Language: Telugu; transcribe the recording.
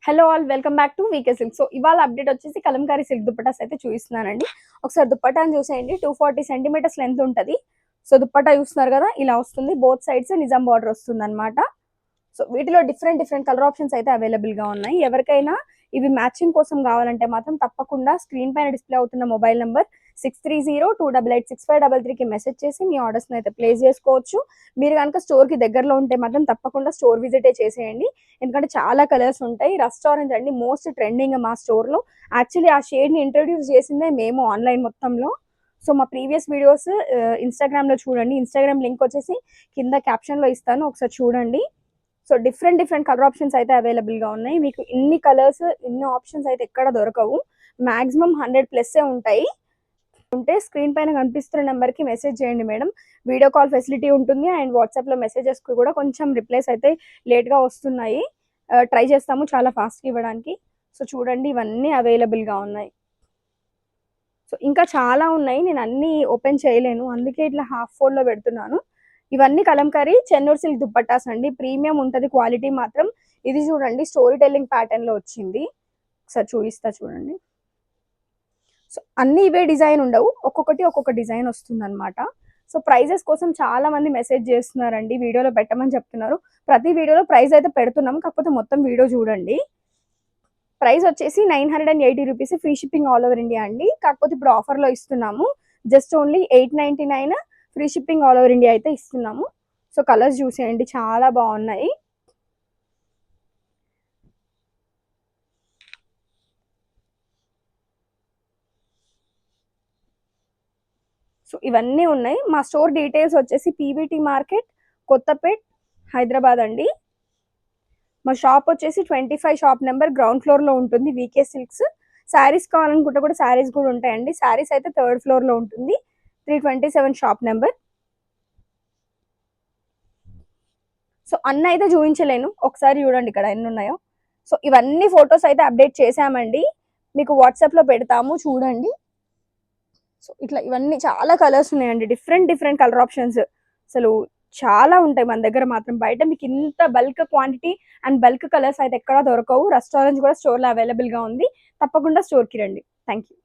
Hello all, welcome back to VK Silk. So ఇవాళ అప్డేట్ వచ్చేసి కలంకారీ సిల్క్ దుప్పటాస్ అయితే చూపిస్తున్నానండి. ఒకసారి దుప్పటాని చూసేయండి. 240 సెంటీమీటర్స్ లెంత్ ఉంటుంది. సో దుప్పటా చూస్తున్నారు కదా, ఇలా వస్తుంది. బోత్ సైడ్స్ నిజాం బార్డర్ వస్తుంది అనమాట. సో వీటిలో డిఫరెంట్ కలర్ ఆప్షన్స్ అయితే అవైలబుల్ గా ఉన్నాయి. ఎవరికైనా ఇవి మ్యాచింగ్ కోసం కావాలంటే మాత్రం తప్పకుండా స్క్రీన్ పైన డిస్ప్లే అవుతున్న మొబైల్ నెంబర్ 6302886533కి మెసేజ్ చేసి మీ ఆర్డర్స్ అయితే ప్లేస్ చేసుకోవచ్చు. మీరు కనుక స్టోర్ కి దగ్గరలో ఉంటే మాత్రం తప్పకుండా స్టోర్ విజిటే చేసేయండి. ఎందుకంటే చాలా కలర్స్ ఉంటాయి. రస్ట్ ఆరెంజ్ అండి మోస్ట్ ట్రెండింగ్ మా స్టోర్ లో. యాక్చువల్లీ ఆ షేడ్ ని ఇంట్రొడ్యూస్ చేసిందే మేము ఆన్లైన్ మొత్తంలో. సో మా ప్రీవియస్ వీడియోస్ ఇన్స్టాగ్రామ్ లో చూడండి. ఇన్స్టాగ్రామ్ లింక్ వచ్చేసి కింద క్యాప్షన్ లో ఇస్తాను, ఒకసారి చూడండి. సో డిఫరెంట్ కలర్ ఆప్షన్స్ అయితే అవైలబుల్ గా ఉన్నాయి. మీకు ఇన్ని కలర్స్ ఇన్ని ఆప్షన్స్ అయితే ఎక్కడ దొరకవు. మాక్సిమం 100+ ఉంటాయి. ఉంటే స్క్రీన్ పైన కనిపిస్తున్న నెంబర్ కి మెసేజ్ చేయండి మేడం. వీడియో కాల్ ఫెసిలిటీ ఉంటుంది. అండ్ వాట్సాప్ లో మెసేజెస్ కి కూడా కొంచెం రిప్లైస్ అయితే లేట్ గా వస్తున్నాయి. ట్రై చేస్తాము చాలా ఫాస్ట్ గా ఇవ్వడానికి. సో చూడండి, ఇవన్నీ అవైలబుల్ గా ఉన్నాయి. సో ఇంకా చాలా ఉన్నాయి, నేను అన్ని ఓపెన్ చేయలేను, అందుకే ఇట్లా హాఫ్ ఫోల్డ్ లో పెడుతున్నాను. ఇవన్నీ కలంకారీ చెన్నూరు సిల్క్ దుప్పట్టాస్ అండి. ప్రీమియం ఉంటది క్వాలిటీ మాత్రం. ఇది చూడండి, స్టోరీ టెల్లింగ్ ప్యాటర్న్ లో వచ్చింది. ఒకసారి చూపిస్తా చూడండి. సో అన్ని ఇవే డిజైన్ ఉండవు, ఒక్కొక్కటి ఒక్కొక్క డిజైన్ వస్తుంది అనమాట. సో ప్రైజెస్ కోసం చాలా మంది మెసేజ్ చేస్తున్నారండి, వీడియోలో పెట్టమని చెప్తున్నారు. ప్రతి వీడియోలో ప్రైస్ అయితే పెడుతున్నాం, కాకపోతే మొత్తం వీడియో చూడండి. ప్రైస్ వచ్చేసి 980 rupees, free shipping all over India అండి. కాకపోతే ఇప్పుడు ఆఫర్లో ఇస్తున్నాము, just only 899 free shipping all over India అయితే ఇస్తున్నాము. సో కలర్స్ చూసేయండి, చాలా బాగున్నాయి. సో ఇవన్నీ ఉన్నాయి. మా స్టోర్ డీటెయిల్స్ వచ్చేసి పీవీటీ మార్కెట్, కొత్తపేట్, హైదరాబాద్ అండి. మా షాప్ వచ్చేసి 25 షాప్ నెంబర్ గ్రౌండ్ ఫ్లోర్ లో ఉంటుంది, వీకే సిల్క్స్. శారీస్ కావాలనుకుంటే కూడా శారీస్ కూడా ఉంటాయండి. శారీస్ అయితే 3rd ఫ్లోర్ లో ఉంటుంది, 327 షాప్ నెంబర్. సో అన్న అయితే చూపించలేను, ఒకసారి చూడండి ఇక్కడ ఎన్ని ఉన్నాయో. సో ఇవన్నీ ఫొటోస్ అయితే అప్డేట్ చేసామండి, మీకు వాట్సాప్ లో పెడతాము చూడండి. సో ఇట్లా ఇవన్నీ చాలా కలర్స్ ఉన్నాయండి, డిఫరెంట్ కలర్ ఆప్షన్స్. అసలు చాలా ఉంటాయి మన దగ్గర మాత్రం. బయట మీకు ఇంత bulk quantity and bulk colours అయితే ఎక్కడా దొరకవు. రెస్టారెంట్స్ కూడా స్టోర్ లో అవైలబుల్ గా ఉంది. తప్పకుండా స్టోర్ కి రండి. Thank you.